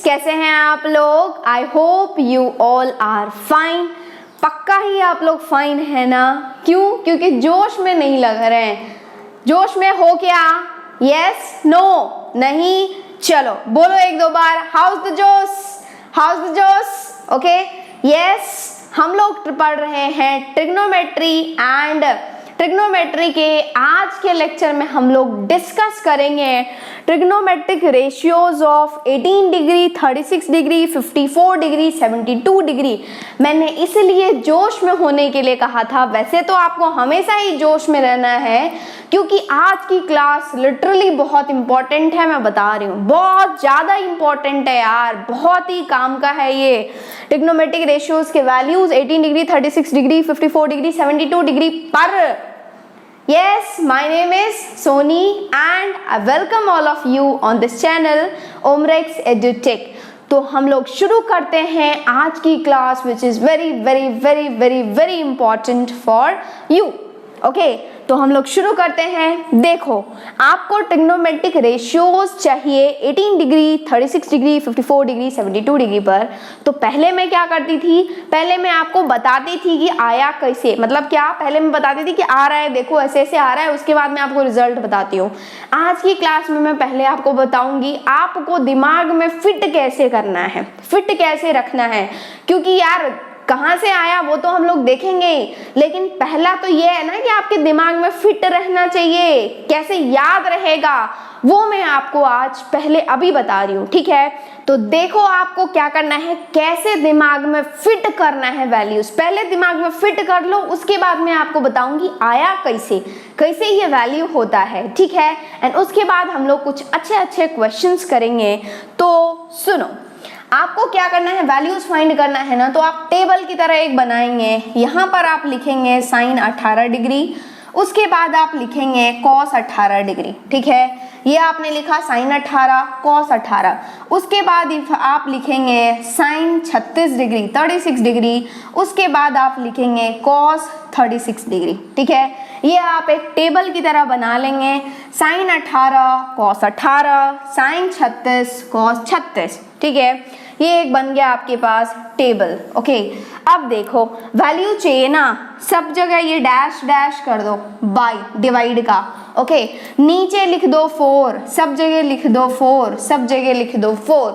कैसे हैं आप लोग? I hope you all are fine. पक्का ही आप लोग फाइन है ना? क्यों? क्योंकि जोश में नहीं लग रहे हैं। जोश में हो क्या? यस, नो, नहीं? चलो बोलो एक दो बार, हाउस द जोश, हाउस द जोश। ओके, यस, हम लोग पढ़ रहे हैं ट्रिग्नोमेट्री एंड ट्रिग्नोमेट्री के आज के लेक्चर में हम लोग डिस्कस करेंगे trigonometric ratios of 18 degree, 36 degree, 54 degree, 72 degree. मैंने इसलिए जोश में होने के लिए कहा था। वैसे तो आपको हमेशा ही जोश में रहना है क्योंकि आज की क्लास लिटरली बहुत इंपॉर्टेंट है। मैं बता रही हूँ, बहुत ज़्यादा इंपॉर्टेंट है यार, बहुत ही काम का है ये। ट्रिग्नोमेट्रिक रेशियोज के values 18 degree, 36 degree, 54 degree, 72 degree पर। Yes, my name is Sony and I welcome all of you on this channel Omrex EduTech। तो हम लोग शुरू करते हैं आज की class which is very important for you। Okay, तो हम लोग शुरू करते हैं। देखो, आपको ट्रिग्नोमेट्रिक रेशियोज चाहिए 18 डिग्री, 36 डिग्री, 54 डिग्री, 72 डिग्री पर। तो पहले मैं क्या करती थी? पहले मैं आपको बताती थी कि आया कैसे, मतलब क्या, पहले मैं बताती थी कि आ रहा है, देखो ऐसे ऐसे आ रहा है, उसके बाद मैं आपको रिजल्ट बताती हूँ। आज की क्लास में मैं पहले आपको बताऊंगी आपको दिमाग में फिट कैसे करना है, फिट कैसे रखना है। क्योंकि यार कहाँ से आया वो तो हम लोग देखेंगे, लेकिन पहला तो ये है ना कि आपके दिमाग में फिट रहना चाहिए। कैसे याद रहेगा वो मैं आपको आज पहले अभी बता रही हूँ, ठीक है? तो देखो आपको क्या करना है, कैसे दिमाग में फिट करना है वैल्यूज। पहले दिमाग में फिट कर लो, उसके बाद मैं आपको बताऊंगी आया कैसे, कैसे ये वैल्यू होता है, ठीक है? एंड उसके बाद हम लोग कुछ अच्छे क्वेश्चंस करेंगे। तो सुनो, आपको क्या करना है, वैल्यूज फाइंड करना है ना, तो आप टेबल की तरह एक बनाएंगे। यहाँ पर आप लिखेंगे साइन 18 डिग्री, उसके बाद आप लिखेंगे कॉस 18 डिग्री, ठीक है? ये आपने लिखा साइन 18, कॉस 18। उसके बाद आप लिखेंगे साइन 36 डिग्री, 36 डिग्री, उसके बाद आप लिखेंगे कॉस 36 डिग्री, ठीक है? ये आप एक टेबल की तरह बना लेंगे। साइन 18, कॉस 18, साइन 36, कॉस 36, ठीक है? ये एक बन गया आपके पास टेबल। ओके, अब देखो वैल्यू चाहिए ना, सब जगह ये डैश डैश कर दो बाय डिवाइड का। ओके, नीचे लिख दो 4, सब जगह लिख दो 4, सब जगह लिख दो 4।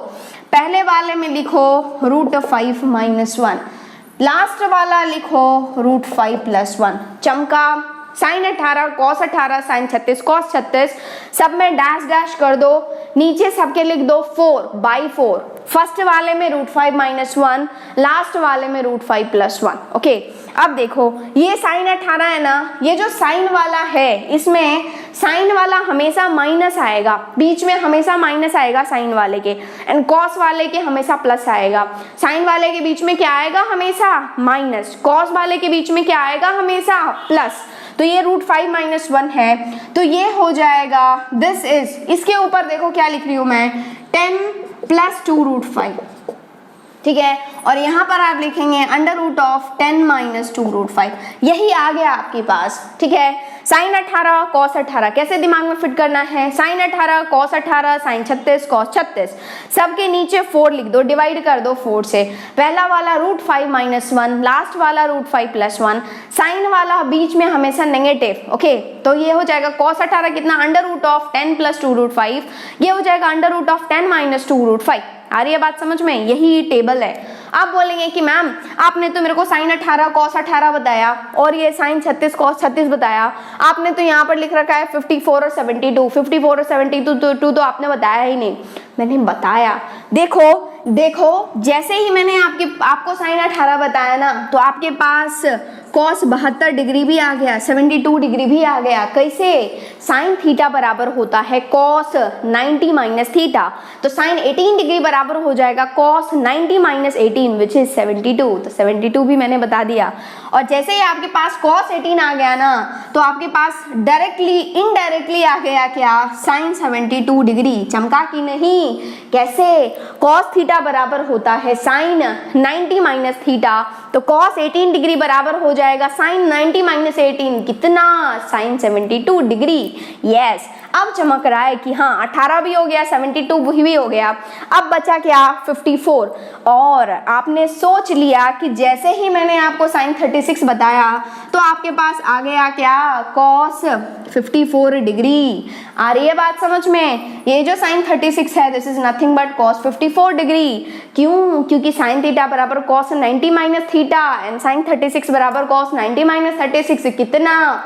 पहले वाले में लिखो √5 - 1, लास्ट वाला लिखो √5 + 1। चमका। साइन 18, कॉस 18, साइन 36, कॉस 36, सब में डैश डैश कर दो। नीचे सबके लिख दो 4/4। फर्स्ट वाले में √5 - 1, लास्ट वाले में √5 + 1। ओके, अब देखो ये साइन 18 है ना, ये जो साइन वाला है इसमें साइन वाला हमेशा माइनस आएगा, बीच में हमेशा माइनस आएगा साइन वाले के, एंड कॉस वाले के हमेशा प्लस आएगा। साइन वाले के बीच में क्या आएगा? हमेशा माइनस। कॉस वाले के बीच में क्या आएगा? हमेशा प्लस। तो ये √5 - 1 है, तो ये हो जाएगा दिस इज, इसके ऊपर देखो क्या लिख रही हूं मैं, 10 + 2 √5, ठीक है? और यहाँ पर आप लिखेंगे √10 - 2 √5। यही आ गया आपके पास, ठीक है? साइन 18, कॉस 18 कैसे दिमाग में फिट करना है? साइन 18, कॉस 18, साइन 36, कॉस 36, सबके नीचे 4 लिख दो, डिवाइड कर दो 4 से। पहला वाला √5 - 1, लास्ट वाला √5 + 1, साइन वाला बीच में हमेशा नेगेटिव। ओके, तो ये हो जाएगा कॉस 18 कितना, √10 + 2 √5, ये हो जाएगा √10 - 2 √5। आ रही है बात समझ में? यही टेबल है। आप बोलेंगे कि मैम आपने तो मेरे को साइन 18, कॉस 18 बताया और ये साइन 36, कॉस 36 बताया, आपने तो यहाँ पर लिख रखा है 54 और 72। 54 और 72 तो आपने बताया ही नहीं। मैंने बताया, देखो जैसे ही मैंने आपको साइन 18 बताया ना, तो आपके पास कॉस 72 डिग्री भी आ गया, 72 डिग्री भी आ गया। कैसे? साइन थीटा बराबर होता है कॉस 90 - थीटा, तो साइन 18 डिग्री बराबर हो जाएगा कॉस 90 - 18 विच इज 72। तो 72 भी मैंने बता दिया। और जैसे ही आपके पास कॉस 18 आ गया ना, तो आपके पास डायरेक्टली इनडायरेक्टली आ गया क्या? Sine 72 degree. चमका कि नहीं? नहीं, कैसे? cos थीटा बराबर होता है sin 90 माइनस थीटा, तो cos 18 डिग्री बराबर हो जाएगा sin 90 माइनस 18, कितना? sin 72 degree. यस, अब चमक रहा है कि हाँ 18 भी हो गया, 72 भी हो गया, अब बचा क्या? 54। और आपने सोच लिया कि जैसे ही मैंने आपको sin 36 बताया तो आपके पास आ गया क्या? cos 54 degree. आ रही है बात समझ में? ये जो sin 36 है this is nothing but cos 54 degree. क्यों? क्योंकि sin थीटा बराबर cos 90 minus theta and sin 36 बराबर cos 90 माइनस 36, कितना?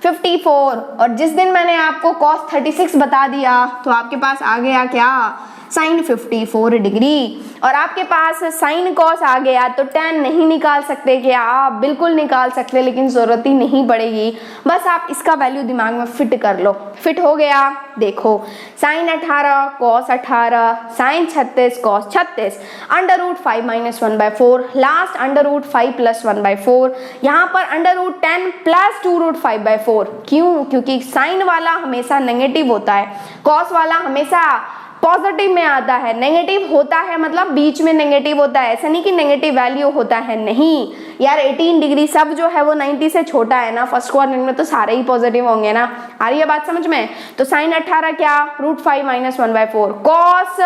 54। और जिस दिन मैंने आपको cos 36 बता दिया तो आपके पास आ गया क्या? sin 54 degree. और आपके पास sin cos आ गया तो tan नहीं निकाल सकते क्या? आप बिल्कुल निकाल सकते, लेकिन जरूरत ही नहीं पड़ेगी, बस आप इसका वैल्यू दिमाग में फिट कर लो। फिट हो गया? देखो, sin 18 cos 18 sin 36 cos 36 under root 5 minus 1/4, last under root 5 plus 1/4, यहाँ पर अंडर रूट 10 प्लस 2 रूट 5/4। क्यों? क्योंकि sin वाला हमेशा नेगेटिव होता है, cos वाला हमेशा पॉजिटिव में आता है। नेगेटिव होता है मतलब बीच में नेगेटिव होता है, ऐसा नहीं कि नेगेटिव वैल्यू होता है, नहीं यार। 18 डिग्री सब जो है वो 90 से छोटा है ना, फर्स्ट क्वाड्रेंट में तो सारे ही पॉजिटिव होंगे ना। आ रही है बात समझ में? तो sin 18 क्या? रूट 5 माइनस 1/4, cos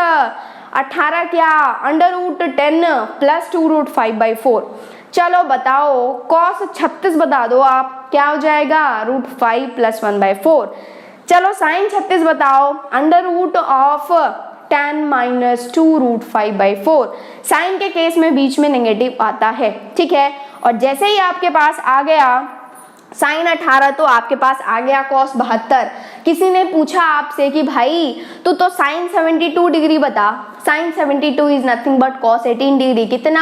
18 क्या? Under root 10 plus 2 root 5/4। चलो बताओ, cos 36 बता दो आप, क्या हो जाएगा? Root 5 plus 1/4। चलो sin 36 बताओ, under root of 10 minus 2 root 5/4। Sine के केस में बीच में नेगेटिव आता है, ठीक है। और जैसे ही आपके पास आ गया sin 18 तो आपके पास आ गया cos 72। किसी ने पूछा आपसे कि भाई तू तो sin 72 डिग्री बता, sin 72 is nothing but cos 18 degree, कितना?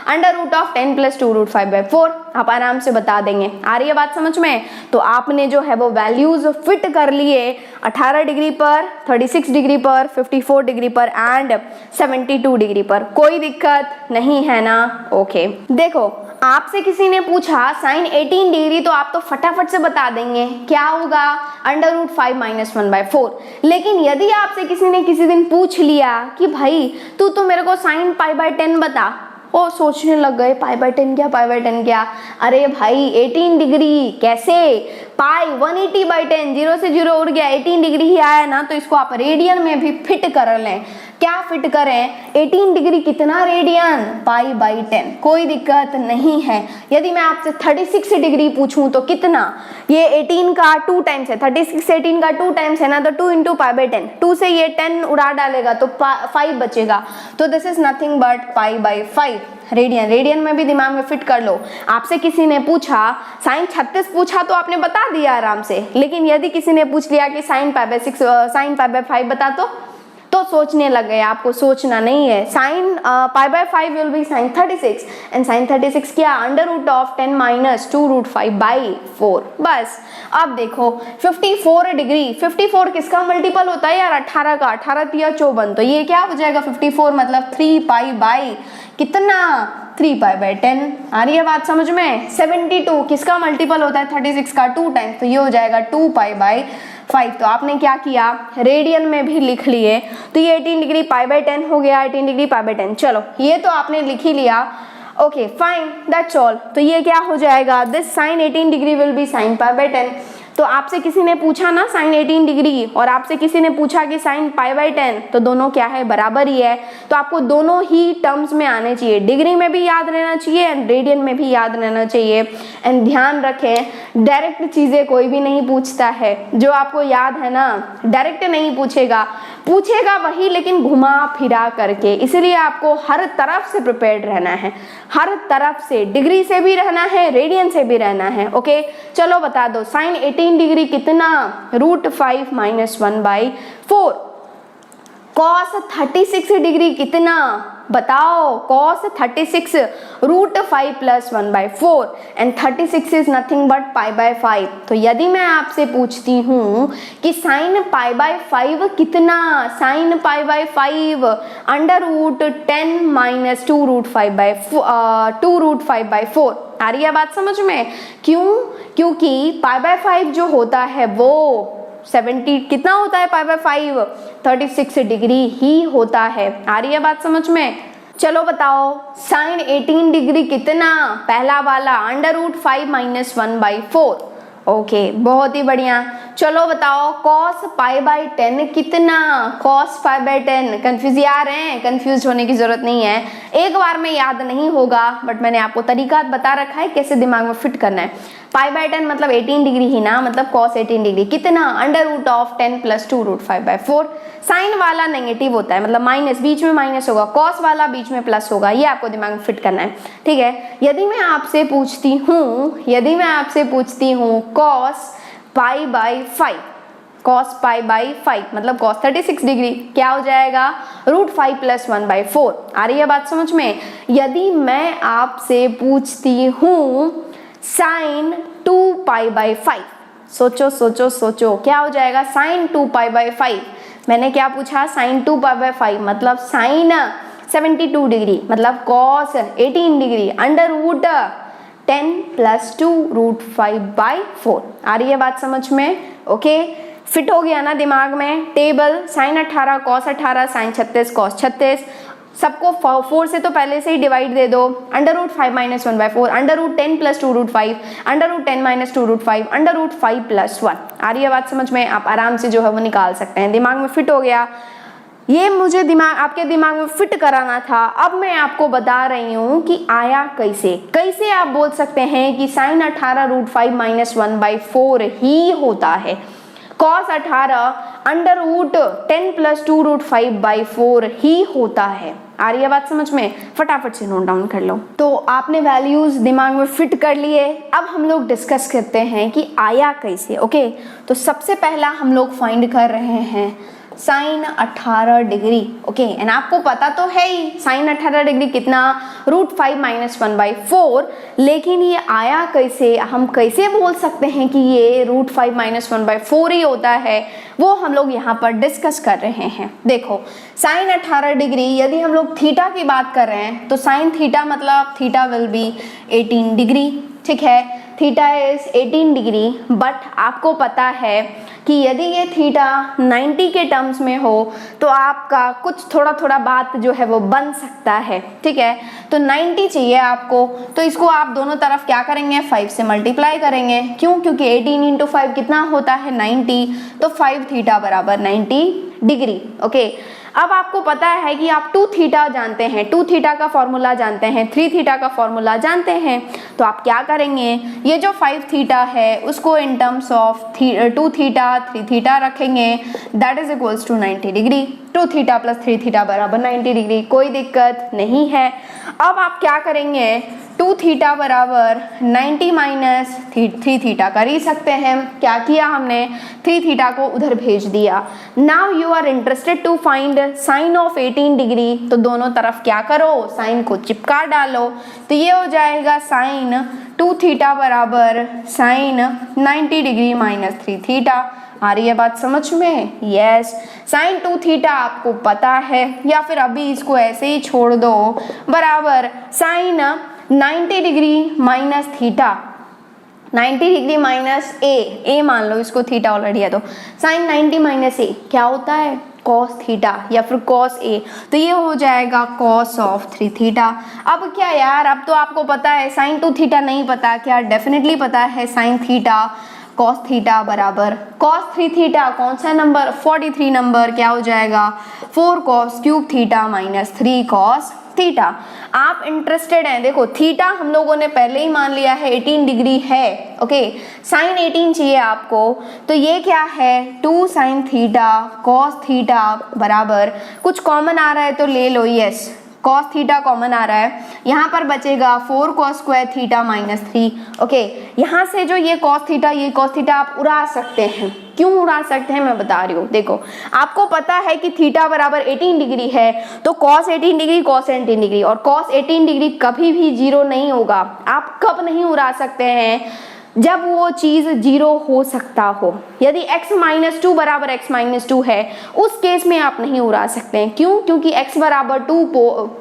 Under root of 10 plus 2 root 5/4। आप आराम से बता देंगे। आ रही है बात समझ में? तो आपने जो है वो वैल्यूज फिट कर लिए 18 डिग्री पर, 36 डिग्री पर, 54 डिग्री पर एंड 72 डिग्री पर। कोई दिक्कत नहीं है ना? ओके। देखो, आपसे किसी ने पूछा sin 18 डिग्री तो आप तो फटाफट से बता देंगे, क्या होगा? Under root 5 minus 1/4। लेकिन यदि आपसे किसी ने किसी दिन पूछ लिया कि भाई तू तो मेरे को sin π/10 बता, ओ सोचने लग गए π/10 क्या, π/10 क्या? अरे भाई 18 डिग्री कैसे? पाई 180/10, 0 से 0 उड़ गया, 18 डिग्री ही आया ना, तो इसको आप रेडियन में भी फिट कर लें। क्या फिट करें? 18 डिग्री कितना रेडियन? π/10। कोई दिक्कत नहीं है। यदि मैं आपसे 36 डिग्री पूछूं तो कितना? ये 18 का 2 टाइम्स है, 36 18 का 2 टाइम्स है ना, तो 2 × π/10, 2 से ये 10 उड़ा डालेगा तो 5 बचेगा, तो this is nothing but π/5 radian. Radian में भी दिमाग में फिट कर लो। आपसे किसी ने पूछा sin 36 पूछा तो आपने बता दिया आराम से, लेकिन यदि किसी ने पूछ लिया कि sin π/6 sin π/5 बता तो सोचने लग गए। आपको सोचना नहीं है। sin π/5 will be sin 36 and sin 36 क्या? Under root of 10 minus 2 root 5/4। बस अब देखो 54 डिग्री, 54 किसका मल्टीपल होता है यार? 18 का। 18 तिया 54, तो ये क्या हो जाएगा? 54 मतलब 3π/ कितना? 3π/10। आ रही है बात समझ में? 72 किसका मल्टीपल होता है? 36 का 2 टाइम्स, तो ये हो जाएगा 2π/5। तो आपने क्या किया? रेडियन में भी लिख लिए, तो ये 18 डिग्री π/10 हो गया, 18 डिग्री π/10। चलो ये तो आपने लिख ही लिया, ओके फाइन, दैट्स ऑल। तो ये क्या हो जाएगा? This sin 18 degree will be sin π/10। तो आपसे किसी ने पूछा ना sin 18 डिग्री और आपसे किसी ने पूछा कि sin π/10, तो दोनों क्या है? बराबर ही है। तो आपको दोनों ही टर्म्स में आने चाहिए, डिग्री में भी याद रहना चाहिए एंड रेडियन में भी याद रहना चाहिए। एंड ध्यान रखें, डायरेक्ट चीजें कोई भी नहीं पूछता है, जो आपको याद है ना डायरेक्ट नहीं पूछेगा, पूछेगा वही लेकिन घुमा फिरा करके। इसलिए आपको हर तरफ से प्रिपेयर्ड रहना है, हर तरफ से, डिग्री से भी रहना है, रेडियन से भी रहना है। ओके चलो बता दो, sin 18 डिग्री कितना? Root 5 minus 1/4। cos 36 डिग्री कितना? बताओ, cos 36 root 5 plus 1/4 and 36 is nothing but π/5। तो यदि मैं आपसे पूछती हूँ कि sin π/5 कितना? sin π/5 under root 10 minus 2 root 5/4। आ रही है बात समझ में? क्यों? क्योंकि π/5 जो होता है वो 70 कितना होता है पाई बाय 5, 36 डिग्री ही होता है। आ रही है बात समझ में? चलो बताओ साइन 18 डिग्री कितना, पहला वाला √5 - 1/4। ओके, बहुत ही बढ़िया। चलो बताओ cos पाई बाय 10 कितना, cos पाई बाय 10। कंफ्यूज आ रहे हैं? कंफ्यूज होने की जरूरत नहीं है, एक बार में याद नहीं होगा, बट मैंने आपको तरीका बता रखा है कैसे दिमाग में फिट करना है। पाई बाय 10 मतलब 18 डिग्री ही ना, मतलब cos 18 डिग्री कितना, √10 + 2 √5/4। साइन वाला नेगेटिव होता है, मतलब माइनस, बीच में माइनस होगा, कॉस वाला बीच में प्लस होगा, ये आपको दिमाग में फिट करना है। ठीक है, यदि मैं आपसे पूछती हूँ cos pi by 5, cos pi by 5 मतलब cos 36 डिग्री, क्या हो जाएगा, √5 + 1/4। आ रही है बात समझ में? यदि मैं आपसे पूछती हूँ साइन 2 पाई बाय 5, सोचो क्या हो जाएगा, साइन 2 पाई बाय 5। मैंने क्या पूछा, साइन 2 पाई बाय 5 मतलब साइन 72 डिग्री मतलब cos 18 डिग्री √10 + 2 √5/4। आ रही है बात समझ में? ओके, फिट हो गया ना दिमाग में? Table sine 18 cos 18 sine 36 cos 36, सबको 4 से तो पहले से ही डिवाइड दे दो, √5 - 1/4, √10 + 2 √5, √10 - 2 √5, √5 + 1। आ रही है बात समझ में? आप आराम से जो है वो निकाल सकते हैं, दिमाग में फिट हो गया। ये मुझे आपके दिमाग में फिट कराना था। अब मैं आपको बता रही हूँ कि आया कैसे आप बोल सकते हैं कि साइन 18 √5 - 1/4 ही होता है, cos 18 √10 + 2 √5/4 ही होता है। आ रही है बात समझ में? फटाफट से नोट डाउन कर लो। तो आपने वैल्यूज दिमाग में फिट कर लिए, अब हम लोग डिस्कस करते हैं कि आया कैसे। ओके, तो सबसे पहला हम लोग फाइंड कर रहे हैं साइन 18 डिग्री। ओके, एंड आपको पता तो है ही साइन 18 डिग्री कितना, √5 - 1/4। लेकिन ये आया कैसे, हम कैसे बोल सकते हैं कि ये √5 - 1/4 ही होता है, वो हम लोग यहाँ पर डिस्कस कर रहे हैं। देखो साइन 18 डिग्री, यदि हम लोग थीटा की बात कर रहे हैं तो साइन थीटा मतलब थीटा विल बी 18 डिग्री। ठीक है, थीटा इज 18 डिग्री, बट आपको पता है कि यदि ये थीटा 90 के टर्म्स में हो तो आपका कुछ थोड़ा बात जो है वो बन सकता है। ठीक है, तो 90 चाहिए आपको, तो इसको आप दोनों तरफ क्या करेंगे, 5 से मल्टीप्लाई करेंगे। क्यों? क्योंकि 18 × 5 कितना होता है, 90, तो 5 थीटा बराबर 90 डिग्री। ओके, अब आपको पता है कि आप 2 थीटा जानते हैं, 2 थीटा का फॉर्मूला जानते हैं, 3 थीटा का फॉर्मूला जानते हैं, तो आप क्या करेंगे, ये जो 5 थीटा है उसको in terms of 2 theta 3 theta रखेंगे, that is equals to 90 degree. 2 theta + 3 theta बराबर 90 डिग्री, कोई दिक्कत नहीं है। अब आप क्या करेंगे, 2 थीटा बराबर 90 - 3 थीटा कर ही सकते हैं। क्या किया हमने, 3 थीटा को उधर भेज दिया। Now you are interested to find sine of 18 degree, तो दोनों तरफ क्या करो, साइन को चिपका डालो, तो ये हो जाएगा साइन 2 थीटा बराबर साइन 90 डिग्री - 3 थीटा। आ रही है बात समझ में? यस, साइन 2 थीटा आपको पता है, या फिर अभी इसको ऐसे ही छोड़ दो, बराबर sine 90 degree minus theta, 90 degree minus A मान लो इसको, थीटा ऑलरेडी है, तो साइन 90 - ए क्या होता है, cos थीटा या फिर cos ए, तो ये हो जाएगा cos ऑफ 3 थीटा। अब क्या यार, अब तो आपको पता है, साइन 2 थीटा नहीं पता क्या, डेफिनेटली पता है, साइन थीटा cos थीटा बराबर cos 3 थीटा, कौन सा नंबर, 43 नंबर, क्या हो जाएगा 4 cos³ थीटा - 3 cos थीटा। आप इंटरेस्टेड हैं, देखो थीटा हम लोगों ने पहले ही मान लिया है 18 डिग्री है। ओके, साइन 18 चाहिए आपको, तो ये क्या है, 2 sin थीटा cos थीटा बराबर, कुछ कॉमन आ रहा है तो ले लो, यस cos थीटा कॉमन आ रहा है, यहाँ पर बचेगा 4 cos² थीटा - 3। ओके, यहाँ से जो ये cos थीटा, ये cos थीटा आप उड़ा सकते हैं। क्यों उड़ा सकते हैं मैं बता रही हूँ, देखो आपको पता है कि थीटा बराबर 18 डिग्री है, तो cos 18 डिग्री cos 18 डिग्री, और cos 18 डिग्री कभी भी 0 नहीं होगा। आप कब नहीं उड़ा सकते हैं, जब वो चीज 0 हो सकता हो। यदि x-2 बराबर x-2 है, उस केस में आप नहीं उड़ा सकते हैं। क्यों? क्योंकि x बराबर 2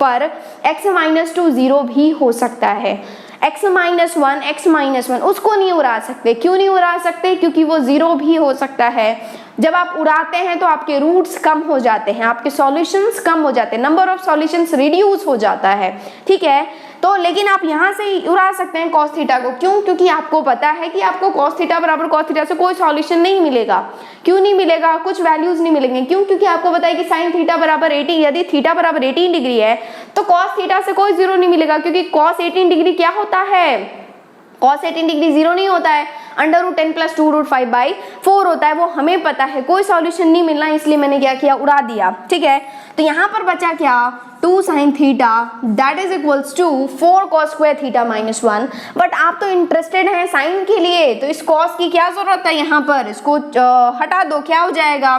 पर x-2 0 भी हो सकता है। x-1 उसको नहीं उड़ा सकते। क्यों नहीं उड़ा सकते? क्योंकि वो 0 भी हो सकता है। जब आप उड़ाते हैं तो आपके रूट्स कम हो जाते हैं, आपके सॉल्यूशंस कम हो जाते हैं, नंबर ऑफ सॉल्यूशंस रिड्यूस हो जाता है, ठीक है। तो लेकिन आप यहाँ से उड़ा सकते हैं cos थीटा को। क्यों? क्योंकि आपको पता है कि आपको cos थीटा बराबर cos थीटा से कोई सॉल्यूशन नहीं मिलेगा। क्यों नहीं मिलेगा? कुछ वैल्यूज नहीं मिलेंगे। क्यों? क्योंकि आपको पता है कि sin थीटा बराबर 80, यदि थीटा बराबर 18 डिग्री है तो cos थीटा से कोई 0 नहीं मिलेगा, क्योंकि cos 18 डिग्री क्या होता है? cos 18 डिग्री 0 नहीं होता है, √10 + 2√5/4 होता है। वो हमें पता है, कोई सॉल्यूशन नहीं मिलना, इसलिए मैंने क्या किया, उड़ा दिया, ठीक है। तो यहाँ पर बचा क्या, 2 sin theta that is equals to 4 cos square theta -1। But आप तो इंटरेस्टेड हैं साइन के लिए, तो इस cos की क्या जरूरत है, यहाँ पर इसको हटा दो, क्या हो जाएगा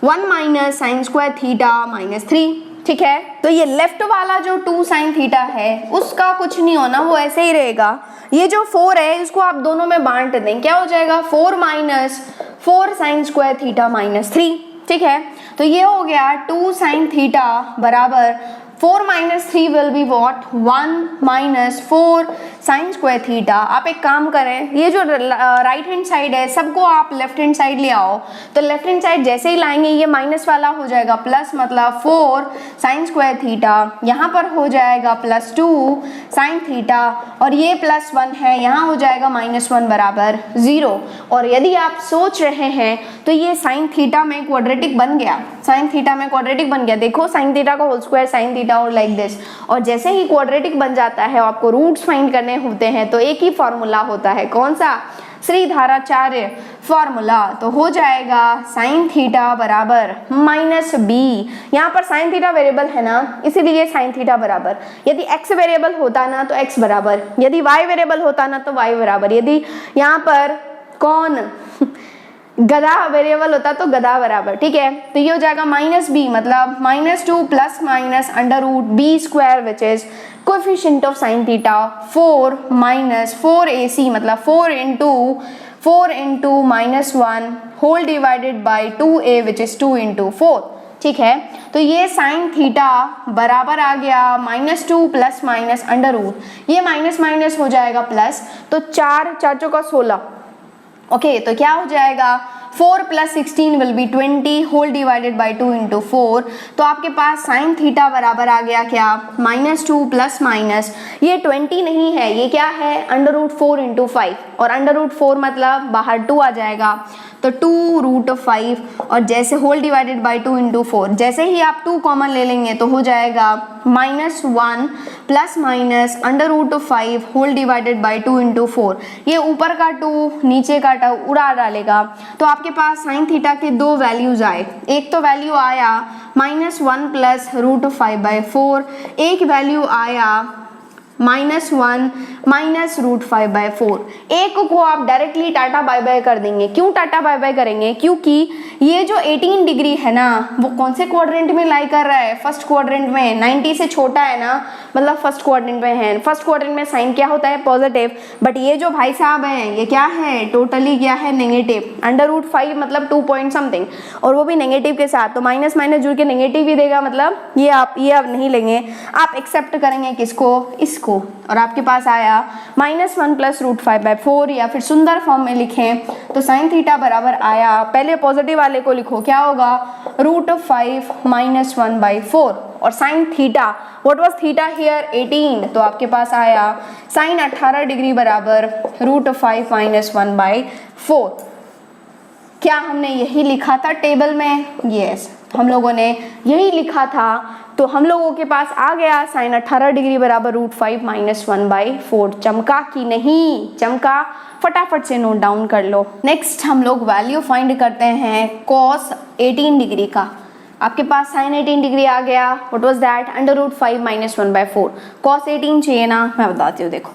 1 - sin स्क्वायर थीटा -3, ठीक है। तो ये लेफ्ट वाला जो 2 sin थीटा है उसका कुछ नहीं होना, वो ऐसे ही रहेगा। ये जो 4 है इसको आप दोनों में बांट दें, क्या हो जाएगा 4 - 4 sin स्क्वायर थीटा -3, ठीक है। तो ये हो गया 2 sin थीटा बराबर 4 - 3 will be what 1 - 4 sin square theta. आप एक काम करें, ये जो राइट हैंड साइड है सबको आप लेफ्ट हैंड साइड ले आओ। तो लेफ्ट हैंड साइड जैसे ही लाएंगे ये माइनस वाला हो जाएगा प्लस, मतलब 4 sin स्क्वायर थीटा, यहाँ पर हो जाएगा +2 sin थीटा, और ये +1 है, यहाँ हो जाएगा -1 बराबर 0। और यदि आप सोच रहे हैं तो ये sin थीटा में क्वाड्रेटिक बन गया, sin थीटा में क्वाड्रेटिक बन गया। देखो sin थीटा का होल स्क्वायर sin थीटा और लाइक दिस। और जैसे ही क्वाड्रेटिक बन जाता है आपको रूट्स फाइंड करने होते हैं, तो एक ही फॉर्मूला होता है, कौन सा, श्रीधराचार्य फॉर्मूला। तो हो जाएगा sin थीटा बराबर -b। यहाँ पर sin थीटा वेरिएबल है ना, इसीलिए sin थीटा बराबर, यदि x वेरिएबल होता ना तो x बराबर, यदि y वेरिएबल होता ना तो y बराबर, यदि यहाँ पर कौन गधा वेरिएबल होता तो गधा बराबर, ठीक है। तो ये हो जाएगा -b, मतलब -2 ± √b² which is coefficient of sin theta 4 - 4ac, मतलब 4 × -1 whole divided by 2a which is 2 × 4, ठीक है। तो ये sin थीटा बराबर आ गया -2 ± ये माइनस हो जाएगा प्लस, तो 4 4 का 16, ओके। तो क्या हो जाएगा 4 + 16 will be 20 whole divided by 2 × 4। तो आपके पास sin थीटा बराबर आ गया क्या, -2 ± ये 20 नहीं है, ये क्या है √4 × 5, और √4 मतलब बाहर 2 आ जाएगा, तो 2√5, और जैसे होल डिवाइडेड बाई 2 × 4, जैसे ही आप 2 कॉमन ले लेंगे तो हो जाएगा -1 ± √5 होल डिवाइडेड बाई 2 × 4। ये ऊपर का 2 नीचे का 2 उड़ा डालेगा। तो आपके पास sin थीटा के 2 वैल्यूज आए, एक तो वैल्यू आया -1 + √5/4, एक वैल्यू आया -1 - √5/4। एक को आप डायरेक्टली टाटा बाय बाय कर देंगे। क्यों टाटा बाय बाय करेंगे, क्योंकि ये जो 18 डिग्री है ना वो कौन से क्वाड्रेंट में लाई कर रहा है, फर्स्ट क्वाड्रेंट में, 90 से छोटा है ना, मतलब फर्स्ट क्वाड्रेंट में है। फर्स्ट क्वाड्रेंट में साइन क्या होता है, पॉजिटिव, बट ये जो भाई साहब हैं ये क्या है, टोटली क्या है, नेगेटिव, √5 मतलब 2 पॉइंट समथिंग, और वो भी नेगेटिव के साथ, तो माइनस माइनस जुड़ के नेगेटिव ही देगा, मतलब ये आप नहीं लेंगे, आप एक्सेप्ट करेंगे किसको, इसको। और आपके पास आया -1 + √5/4, या फिर सुंदर फॉर्म में लिखें तो sin थीटा बराबर आया, पहले पॉजिटिव वाले को लिखो, क्या होगा √5 - 1/4, और sin theta, what was theta here 18, तो आपके पास आया sin 18 डिग्री बराबर √5 - 1/4। क्या हमने यही लिखा था टेबल में, यस, हम लोगों ने यही लिखा था। तो हम लोगों के पास आ गया sin 18 डिग्री बराबर √5 - 1/4। चमका कि नहीं, चमका, फटाफट से नोट डाउन कर लो। नेक्स्ट हम लोग वैल्यू फाइंड करते हैं cos 18 डिग्री का। आपके पास sin 18 डिग्री आ गया, व्हाट वाज दैट, √5 - 1/4। cos 18 चाहिए ना, मैं बताती हूँ, देखो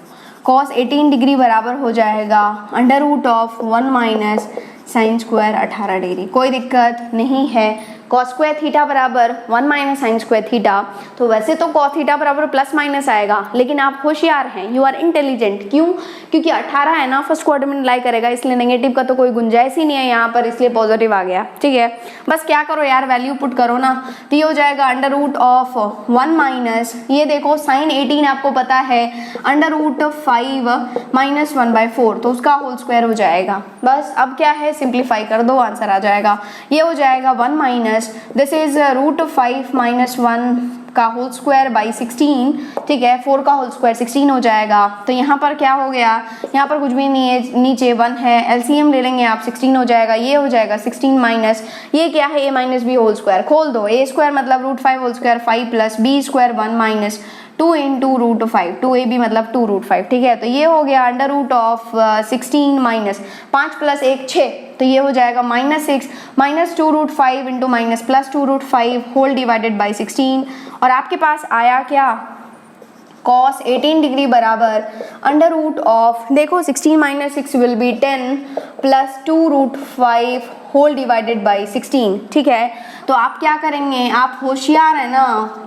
cos 18 डिग्री बराबर हो जाएगा √1 - sin स्क्वायर 18 डिग्री। कोई दिक्कत नहीं है, cos स्क्वायर थीटा बराबर 1 माइनस साइन स्क्वायर थीटा, तो वैसे तो cos थीटा बराबर प्लस माइनस आएगा, लेकिन आप होशियार हैं, यू आर इंटेलिजेंट। क्यों? क्योंकि 18 है ना, फर्स्ट क्वाड्रेंट में लाई करेगा, इसलिए नेगेटिव का तो कोई गुंजाइश ही नहीं है यहाँ पर, इसलिए पॉजिटिव आ गया। ठीक है, बस क्या करो यार, वैल्यू पुट करो ना, तो ये हो जाएगा अंडर रूट ऑफ 1 माइनस, ये देखो साइन 18 आपको पता है, अंडर रूट 5 माइनस 1/4, तो उसका होल स्क्वायर हो जाएगा। बस अब क्या है, सिंप्लीफाई कर दो, आंसर आ जाएगा। ये हो जाएगा 1 minus this is root 5 minus 1 का होल स्क्वायर बाई 16, ठीक है, 4 का होल स्क्वायर 16 हो जाएगा। तो यहाँ पर क्या हो गया, यहाँ पर कुछ भी नहीं है, नीचे 1 है, एलसीएम ले लेंगे आप, 16 हो जाएगा। ये हो जाएगा 16 माइनस ये क्या है, a minus B whole square, खोल दो, a स्क्वायर मतलब root 5 whole square 5 plus B square 1 minus 2 into root 5, 2ab मतलब 2 रूट 5, ठीक है। तो ये हो गया under root of 16 minus 5 plus 1 6, तो ये हो जाएगा minus 6 minus 2 root 5 into minus plus 2 root 5 whole divided by 16, और आपके पास आया क्या, cos 18 डिग्री बराबर अंडर रूट ऑफ, देखो 16 minus 6 will be 10 plus 2 root 5 whole divided by 16, ठीक है। तो आप क्या करेंगे, आप होशियार है ना,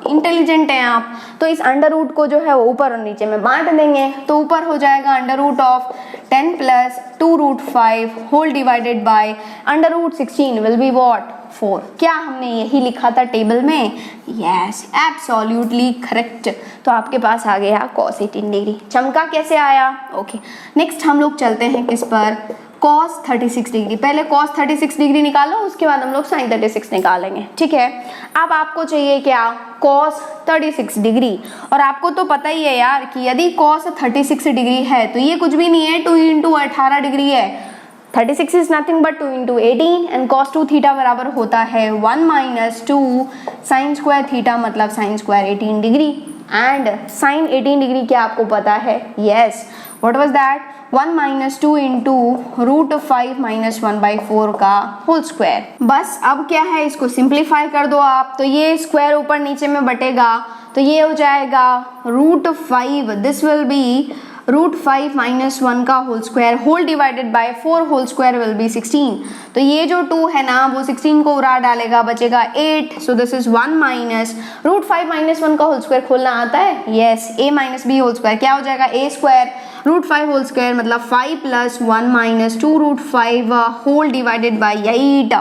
इंटेलिजेंट हैं आप, तो इस अंडर रूट को जो है वो ऊपर और नीचे में बांट देंगे, तो ऊपर हो जाएगा under root of 10 plus 2 root 5 whole divided by under root 16 will be what 4। क्या हमने यही लिखा था टेबल में? Yes, absolutely correct. तो आपके पास आ गया cos 18 डिग्री। चमका कैसे आया? ओके, नेक्स्ट हम लोग चलते हैं किस पर, cos 36 डिग्री। पहले cos 36 डिग्री निकालो, उसके बाद हम लोग sin 36 निकालेंगे, ठीक है। अब आपको चाहिए क्या, cos 36 डिग्री, और आपको तो पता ही है यार कि यदि cos 36 डिग्री है तो ये कुछ भी नहीं है, 2 इंटू 18 डिग्री है। 36 is nothing but 2 into 18 and cos 2 theta बराबर होता है 1 माइनस 2 साइन स्क्वायर थीटा मतलब sine square 18 degree, and sine 18 degree क्या आपको पता है? Yes, what was that, 1 minus 2 into root 5 minus 1/4 का होल स्क्वायर। बस अब क्या है, इसको सिंप्लीफाई कर दो आप, तो ये स्क्वायर ऊपर नीचे में बटेगा, तो ये हो जाएगा root 5, this will be root 5 minus 1 का whole square whole divided by 4 whole square will be 16। तो ये जो 2 है ना वो 16 को उड़ा डालेगा, बचेगा 8, so this is 1 minus root 5 minus 1 का होल स्क्वायर खोलना आता है? Yes, a minus B whole square क्या हो जाएगा, a square root 5 whole square मतलब 5 plus 1 minus 2 root 5 whole divided by 8।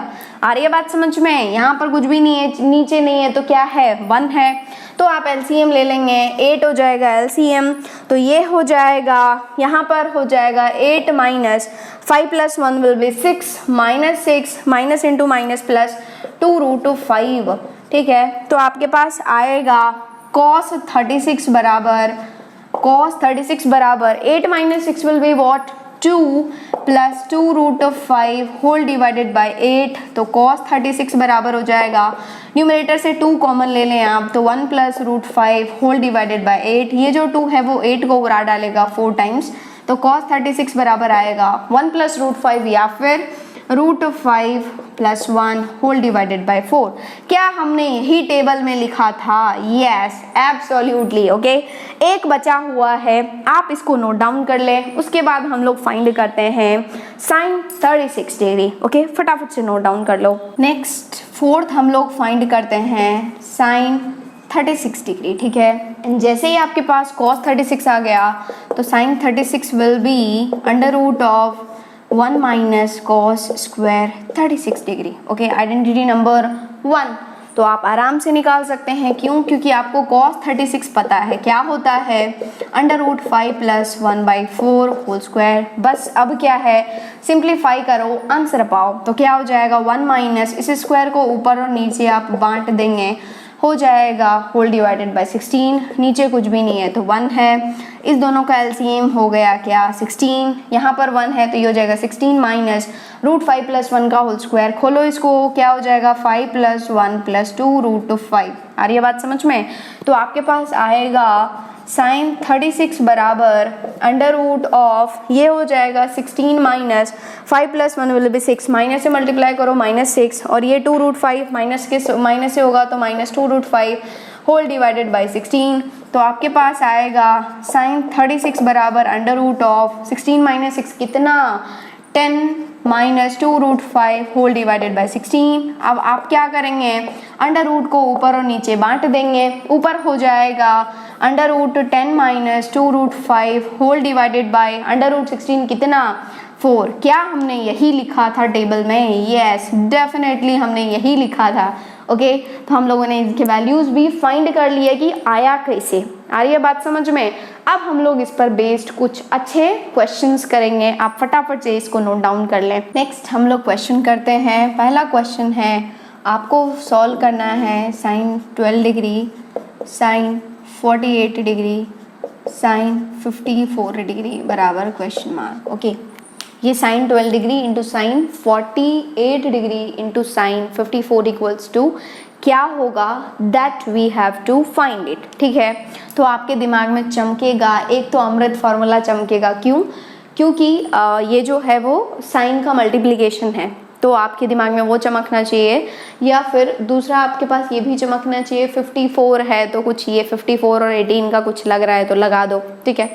आ रही है बात समझ में? यहाँ पर कुछ भी नहीं है, नीचे नहीं है, तो क्या है, 1 है, तो आप एलसीएम ले लेंगे, 8 हो जाएगा एलसीएम, तो ये हो जाएगा, यहाँ पर हो जाएगा 8 minus 5 plus 1 will be 6 minus 6 minus into minus plus 2 root 5, ठीक है। तो आपके पास आएगा cos 36 बराबर 8 minus 6 will be what 2 plus 2 root 5 whole divided by 8, तो cos 36 बराबर हो जाएगा, न्यूमरेटर से 2 कॉमन ले लें आप, तो 1 plus root 5 whole divided by 8, ये जो 2 है वो 8 को उड़ा डालेगा 4 टाइम्स, तो cos 36 बराबर आएगा 1 प्लस रूट 5 या फिर root 5 plus 1 whole divided by 4। क्या हमने यही टेबल में लिखा था? Yes, absolutely. ओके, एक बचा हुआ है, आप इसको नोट डाउन कर लें, उसके बाद हम लोग फाइंड करते हैं साइन 36 डिग्री। ओके, फटाफट से नोट डाउन कर लो। नेक्स्ट फोर्थ हम लोग फाइंड करते हैं साइन 36 डिग्री, ठीक है। जैसे ही आपके पास cos 36 आ गया तो sine 36 will be under root of 1 minus cos square 36 degree. Okay, identity number 1 तो आप आराम से निकाल सकते हैं, क्यों? क्योंकि आपको cos 36 पता है क्या होता है, under root 5 plus 1/4 whole square. बस अब क्या है, सिंप्लीफाई करो, आंसर पाओ, तो क्या हो जाएगा 1 माइनस, इस स्क्वायर को ऊपर और नीचे आप बांट देंगे, हो जाएगा होल डिवाइडेड बाय 16, नीचे कुछ भी नहीं है तो 1 है, इस दोनों का एलसीएम हो गया क्या 16, यहाँ पर 1 है तो ये हो जाएगा 16 माइनस रूट 5 प्लस 1 का होल स्क्वायर, खोलो इसको, क्या हो जाएगा 5 प्लस 1 प्लस 2 रूट 5। आ रही है बात समझ में? तो आपके पास आएगा साइन 36 बराबर अंडर रूट ऑफ, ये हो जाएगा 16 minus 5 plus 1 will be 6, minus से मल्टीप्लाई करो -6, और ये 2 रूट 5 माइनस से होगा तो -2 रूट 5 होल डिवाइडेड बाई 16। तो आपके पास आएगा साइन 36 बराबर अंडर रूट ऑफ 16 माइनस 6 कितना 10 minus 2 root 5 whole divided by 16। अब आप क्या करेंगे, अंडर रूट को ऊपर और नीचे बांट देंगे। ऊपर हो जाएगा under root 10 minus 2 root 5 whole divided by under root 16 कितना 4। क्या हमने यही लिखा था टेबल में? यस, डेफिनेटली हमने यही लिखा था। ओके, तो हम लोगों ने इसके वैल्यूज भी फाइंड कर लिए कि आया कैसे। आ रही है बात समझ में? अब हम लोग इस पर बेस्ड कुछ अच्छे क्वेश्चंस करेंगे। आप फटाफट से इसको नोट डाउन कर लें। नेक्स्ट हम लोग क्वेश्चन करते हैं। पहला क्वेश्चन है, आपको सॉल्व करना है sine 12 degree, sine 48 degree, sine 54 degree बराबर क्वेश्चन मार्क। ओके, ये sine 12 degree into sine 48 degree into sine 54 equals to क्या होगा, that we have to find it. ठीक है, तो आपके दिमाग में चमकेगा एक तो अमृत फॉर्मूला चमकेगा। क्यों? क्योंकि ये जो है वो साइन का मल्टीप्लिकेशन है, तो आपके दिमाग में वो चमकना चाहिए। या फिर दूसरा आपके पास ये भी चमकना चाहिए, 54 है तो कुछ ये 54 और 18 का कुछ लग रहा है तो लगा दो। ठीक है,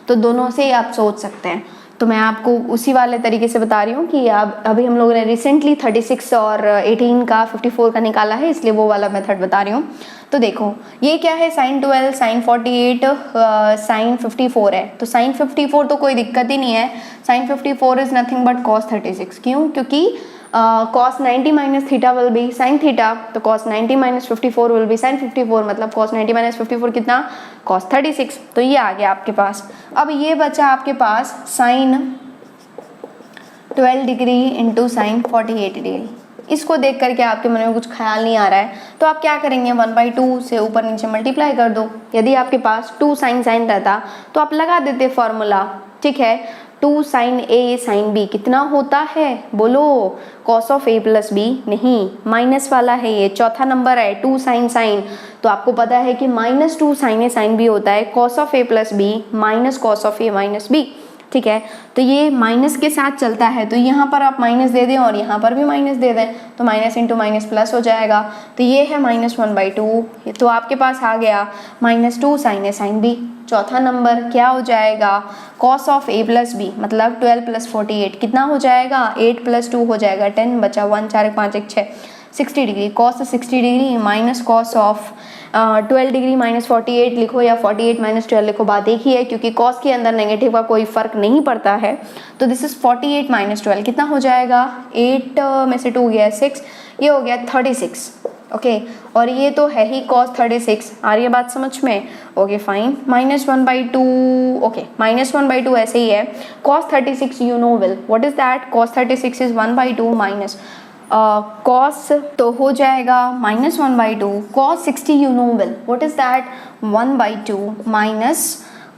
तो दोनों से ही आप सोच सकते हैं। तो मैं आपको उसी वाले तरीके से बता रही हूँ कि अब अभी हम लोगों ने रिसेंटली 36 और 18 का 54 का निकाला है, इसलिए वो वाला मेथड बता रही हूँ। तो देखो ये क्या है, साइन 12, साइन 48, साइन 54 है। तो साइन 54 तो कोई दिक्कत ही नहीं है। Sine 54 is nothing but cos 36। क्यों? क्योंकि cos 90 minus theta will be sine theta, तो cos 90 minus 54 will be sine 54, मतलब cos 90 माइनस 54 कितना, cos 36। तो ये आ गया आपके पास। अब ये बचा आपके पास sine 12 degree into sine 48 degree. इसको देख करके आपके मन में कुछ ख्याल नहीं आ रहा है, तो आप क्या करेंगे, 1/2 से ऊपर नीचे मल्टीप्लाई कर दो। यदि आपके पास 2 साइन साइन रहता तो आप लगा देते फॉर्मूला। ठीक है, 2 साइन ए साइन बी कितना होता है, बोलो, cos of A plus B. नहीं, माइनस वाला है ये, चौथा नंबर है 2 साइन साइन। तो आपको पता है कि -2 साइन ए साइन बी होता है cos of A plus B minus cos of A minus B. ठीक है, तो ये माइनस के साथ चलता है, तो यहाँ पर आप माइनस दे दें और यहाँ पर भी माइनस दे दें, तो माइनस इंटू माइनस प्लस हो जाएगा। तो ये है -1/2। तो आपके पास आ गया -2 साइन ए साइन बी। चौथा नंबर क्या हो जाएगा, cos of A plus B, मतलब 12 + 48 कितना हो जाएगा, 8 + 2 हो जाएगा 10, बचा 1, 4, 1, 5, 1, 6, 60 degree. Cos 60 degree minus cos of 12 degree minus 48 लिखो या 48 माइनस 12 लिखो, बात एक ही है, क्योंकि कॉस के अंदर नेगेटिव का कोई फर्क नहीं पड़ता है। तो दिस इज 48 माइनस 12 कितना हो जाएगा, 8 में से 2 गया 6, ये हो गया 36। ओके, और ये तो है ही cos 36। आ रही है बात समझ में? Okay fine, -1/2। ओके, -1/2 ऐसे ही है। cos 36 you know well, what is that, cos 36 is 1/2 minus cos, तो हो जाएगा -1/2 cos 60 you know well, what is that, 1/2 minus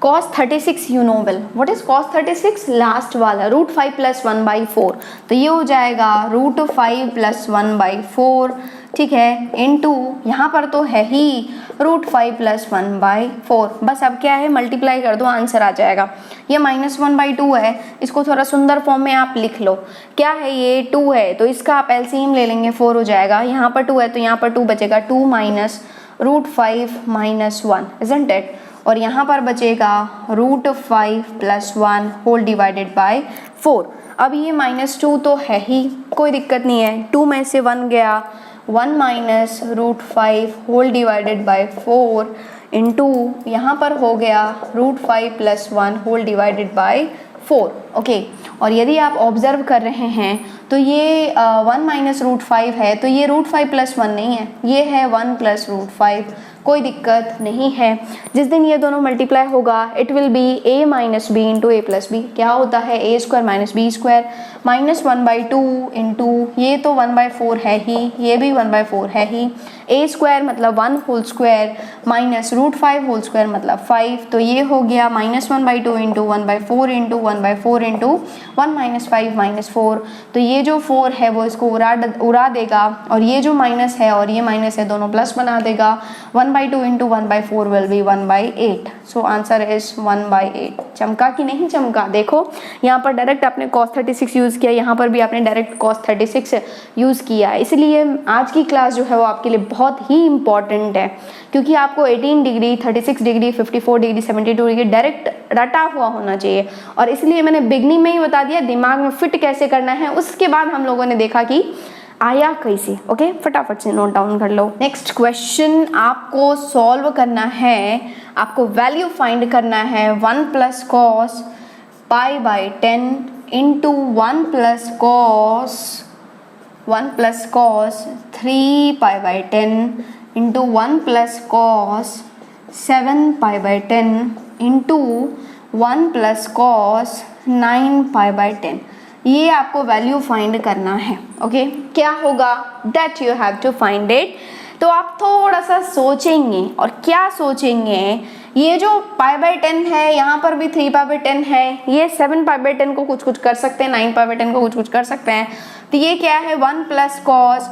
cos 36 you know well, what is cos 36, last वाला √5 + 1/4। तो ये हो जाएगा √5 + 1/4। ठीक है, इनटू यहाँ पर तो है ही √5 + 1/4। बस अब क्या है, मल्टीप्लाई कर दो, आंसर आ जाएगा। ये -1/2 है, इसको थोड़ा सुंदर फॉर्म में आप लिख लो। क्या है ये, 2 है, तो इसका आप एलसीएम ले लेंगे, 4 हो जाएगा। यहाँ पर 2 है तो यहाँ पर 2 बचेगा, 2 माइनस √5 - 1, इजंट इट। और यहाँ पर बचेगा √5 + 1 होल डिवाइडेड बाय 4। अब ये -2 तो है ही, कोई दिक्कत नहीं है, 2 में से 1 गया, 1 minus √5 whole divided by 4 into यहाँ पर हो गया √5 + 1 होल डिवाइडेड बाय 4। ओके, और यदि आप ऑब्जर्व कर रहे हैं तो ये 1 माइनस √5 है, तो ये √5 + 1 नहीं है, ये है 1 + √5। कोई दिक्कत नहीं है। जिस दिन ये दोनों मल्टीप्लाई होगा it will be a - b into a + b। क्या होता है, a² - b² -1/2 इंटू ये तो 1/4 है ही, ये भी 1/4 है ही, a² मतलब 1 whole square minus √5 whole square मतलब 5। तो ये हो गया -1/2 इंटू 1/4 इंटू 1/4 इंटू 1 - 5 - 4। तो ये जो 4 है वो इसको उड़ा देगा, और ये जो माइनस है और ये माइनस है दोनों प्लस बना देगा। 1 1/2 into 1/4 will be 1/8. So answer is 1/8. चमका कि नहीं चमका? देखो यहाँ पर डायरेक्ट आपने cos 36 यूज़ किया, यहाँ पर भी आपने डायरेक्ट cos 36 यूज़ किया। इसलिए आज की क्लास जो है वो आपके लिए बहुत ही इंपॉर्टेंट है, क्योंकि आपको 18 degree, 36 degree, 54 degree, 72 degree direct रटा हुआ होना चाहिए। और इसलिए मैंने बिगनिंग में ही बता दिया दिमाग में फिट कैसे करना है। उसके बाद हम लोगों ने देखा कि आया कैसे। ओके, फटाफट से नोट डाउन कर लो। नेक्स्ट क्वेश्चन आपको सॉल्व करना है, आपको वैल्यू फाइंड करना है 1 + cos π/10 into 1 + cos 3π/10 into 1 + cos 7π/10 into 1 + cos 9π/10। ये आपको वैल्यू फाइंड करना है। ओके, क्या होगा? That you have to find it. तो आप थोड़ा सा सोचेंगे, और क्या सोचेंगे, ये जो π/10 है, यहाँ पर भी 3π/10 है, ये 7π/10 को कुछ कर सकते हैं, 9π/10 को कुछ कर सकते हैं। तो ये क्या है? 1 + cos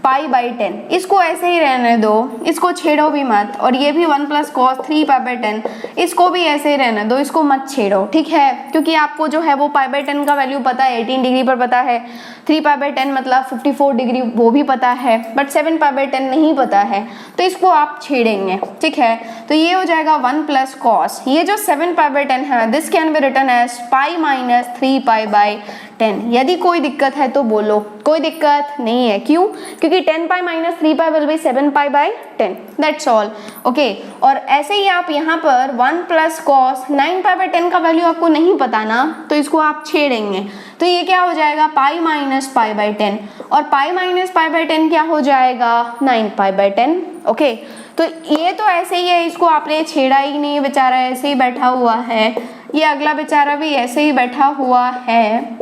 π/10। इसको ऐसे ही रहने दो, इसको छेड़ो भी मत। और ये भी 1 + cos 3π/10, इसको भी ऐसे ही रहने दो, इसको मत छेड़ो, ठीक है? क्योंकि आपको जो है वो π/10 का वैल्यू पता है, 18 डिग्री पर पता है, 3π/10 मतलब 54 डिग्री वो भी पता है, बट 7π/10 नहीं पता है, तो इसको आप छेड़ेंगे, ठीक है? तो ये हो जाएगा 1 + cos, ये जो 7π/10 है, this can be written as π - 3π/10। यदि कोई दिक्कत है तो बोलो, कोई दिक्कत नहीं है। क्यों? क्योंकि 10π - 3π will be 7π/10, that's all. Okay, और ऐसे ही आप यहाँ पर 1 + cos 9π/10 का वैल्यू आपको नहीं पता ना, तो इसको आप छेड़ेंगे। तो ये क्या हो जाएगा? π - π/10, और π - π/10 क्या हो जाएगा? 9π/10। ओके, तो ये तो ऐसे ही है, इसको आपने छेड़ा ही नहीं, बेचारा ऐसे ही बैठा हुआ है। ये अगला बेचारा भी ऐसे ही बैठा हुआ है।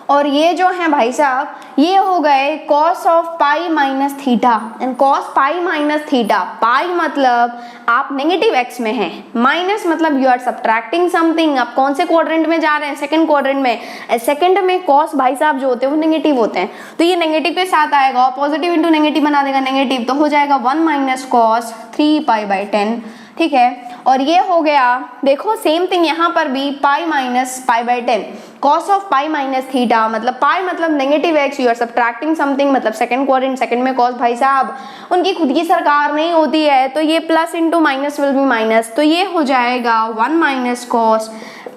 और ये जो है भाई साहब, ये हो गए cos of pi minus theta and cos pi minus theta. Pi मतलब आप नेगेटिव एक्स में हैं, माइनस मतलब यू आर सब्ट्रैक्टिंग समथिंग। आप कौन से क्वाड्रेंट में जा रहे हैं? सेकंड क्वाड्रेंट में। सेकंड में cos भाई साहब जो होते हैं वो नेगेटिव होते हैं, तो ये नेगेटिव के साथ आएगा और पॉजिटिव इंटू नेगेटिव बना देगा नेगेटिव, तो हो जाएगा 1 माइनस cos 3π/10। ठीक है, और ये हो गया, देखो सेम थिंग यहाँ पर भी pi minus π/10। cos of pi minus theta मतलब पाई मतलब negative X, you are subtracting something मतलब सेकंड क्वाड्रेंट। सेकंड में cos भाई साहब उनकी खुद की सरकार नहीं होती है, तो ये plus into minus will be minus, तो ये हो जाएगा 1 माइनस cos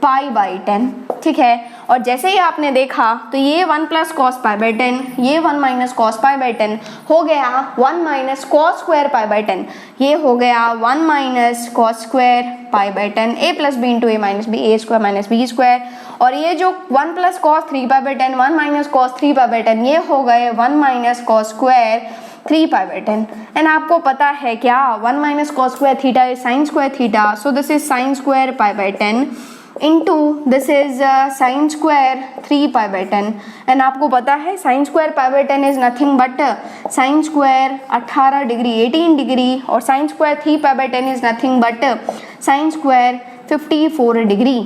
π/10। ठीक है, और जैसे ही आपने देखा तो ये 1 प्लस cos π/10, ये 1 माइनस cos π/10 हो गया 1 माइनस cos स्क्वायर π/10, ये हो गया 1 minus cos square π/10। a plus B into A minus B, A square minus B square. और ये जो 1 प्लस cos 3π/10, 1 माइनस cos 3π/10, ये हो गए 1 माइनस cos स्क्वायर 3π/10। एंड आपको पता है क्या, 1 minus cos square theta is sine square theta, so this is sine square π/10 into this is sine square 3π/10। And आपको पता है sine square π/10 is nothing but sine square 18 degree 18 degree, और sine square 3π/10 is nothing but sine square 54 degree.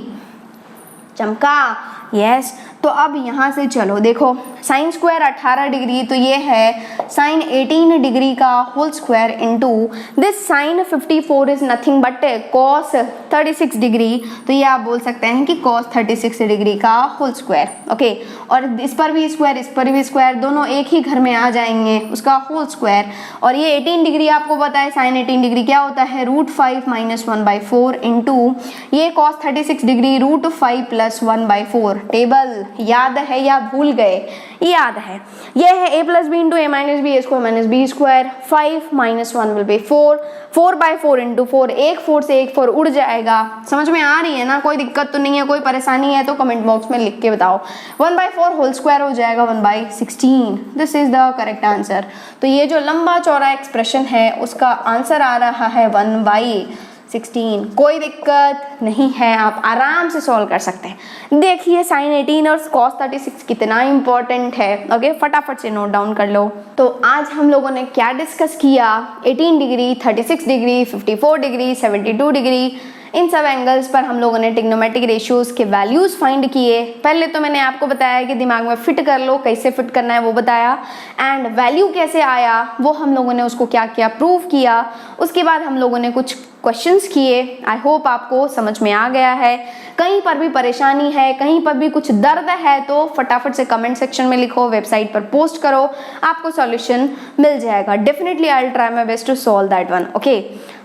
चमका? Yes. तो अब यहाँ से चलो देखो, साइन स्क्वायर 18 डिग्री तो ये है साइन 18 डिग्री का whole square into this sine 54 is nothing but cos 36 degree, तो ये आप बोल सकते हैं कि कॉस 36 डिग्री का होल स्क्वायर। ओके, और इस पर भी स्क्वायर इस पर भी स्क्वायर, दोनों एक ही घर में आ जाएंगे, उसका होल स्क्वायर। और ये 18 डिग्री आपको पता है साइन 18 डिग्री क्या होता है, √5 - 1/4 इंटू ये कॉस 36 डिग्री √5 + 1/4। टेबल याद है या भूल गए? याद है, ये है a plus B into A minus B, A square minus B square. 5 - 1 will be 4, 4/4 into 4, एक 4 से एक 4 उड़ जाएगा। समझ में आ रही है ना? कोई दिक्कत तो नहीं है? कोई परेशानी है तो कमेंट बॉक्स में लिख के बताओ। 1/4 होल स्क्वायर हो जाएगा 1/16। This is the correct answer. तो ये जो लंबा चौड़ा एक्सप्रेशन है उसका आंसर आ रहा है 1/16। कोई दिक्कत नहीं है, आप आराम से सॉल्व कर सकते हैं। देखिए साइन 18 और cos 36 कितना इंपॉर्टेंट है। ओके, फटाफट से नोट डाउन कर लो। तो आज हम लोगों ने क्या डिस्कस किया? 18 डिग्री, 36 डिग्री, 54 डिग्री, 72 डिग्री, इन सब एंगल्स पर हम लोगों ने ट्रिग्नोमेट्रिक रेशियोज के वैल्यूज फाइंड किए। पहले तो मैंने आपको बताया कि दिमाग में फिट कर लो, कैसे फिट करना है वो बताया, एंड वैल्यू कैसे आया वो हम लोगों ने उसको क्या किया, प्रूव किया। उसके बाद हम लोगों ने कुछ क्वेश्चंस किए। आई होप आपको समझ में आ गया है। कहीं पर भी परेशानी है, कहीं पर भी कुछ दर्द है तो फटाफट से कमेंट सेक्शन में लिखो, वेबसाइट पर पोस्ट करो, आपको सॉल्यूशन मिल जाएगा। Definitely I will try my best to solve that one. Okay,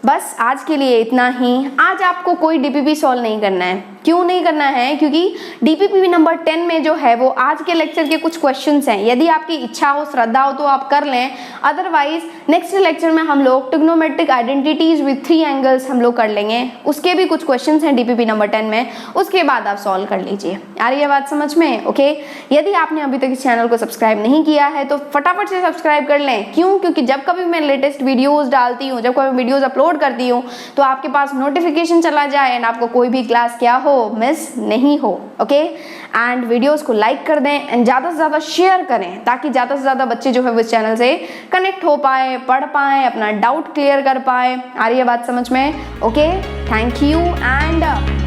बस आज के लिए इतना ही। आज आपको कोई डीपीपी सॉल्व नहीं करना है। क्यों नहीं करना है? क्योंकि डीपीपी नंबर 10 में जो है वो आज के लेक्चर के कुछ क्वेश्चंस हैं। यदि आपकी इच्छा हो, श्रद्धा हो तो आप कर लें, अदरवाइज नेक्स्ट लेक्चर में हम लोग ट्रिग्नोमेट्रिक आइडेंटिटीज विद 3 एंगल्स हम लोग कर लेंगे। उसके भी कुछ क्वेश्चंस हैं डीपीपी नंबर 10 में, उसके बाद आप सॉल्व कर लीजिए। आ रही है बात समझ में? ओके, यदि आपने अभी तक इस चैनल को सब्सक्राइब नहीं किया है तो फटाफट से सब्सक्राइब कर लें। क्यों? क्योंकि जब कभी मैं लेटेस्ट वीडियोस डालती हूँ, जब कभी वीडियोस अपलोड करती हूँ तो आपके पास नोटिफिकेशन चला जाए एंड आपको कोई भी क्लास क्या हो, मिस नहीं हो। ओके, एंड वीडियोस को लाइक कर दें एंड ज़्यादा से ज़्यादा शेयर करें ताकि ज़्यादा से ज़्यादा बच्चे जो है वो इस चैनल से कनेक्ट हो पाए, पढ़ पाएँ, अपना डाउट क्लियर कर पाए। आ रही है बात समझ में? Okay, thank you and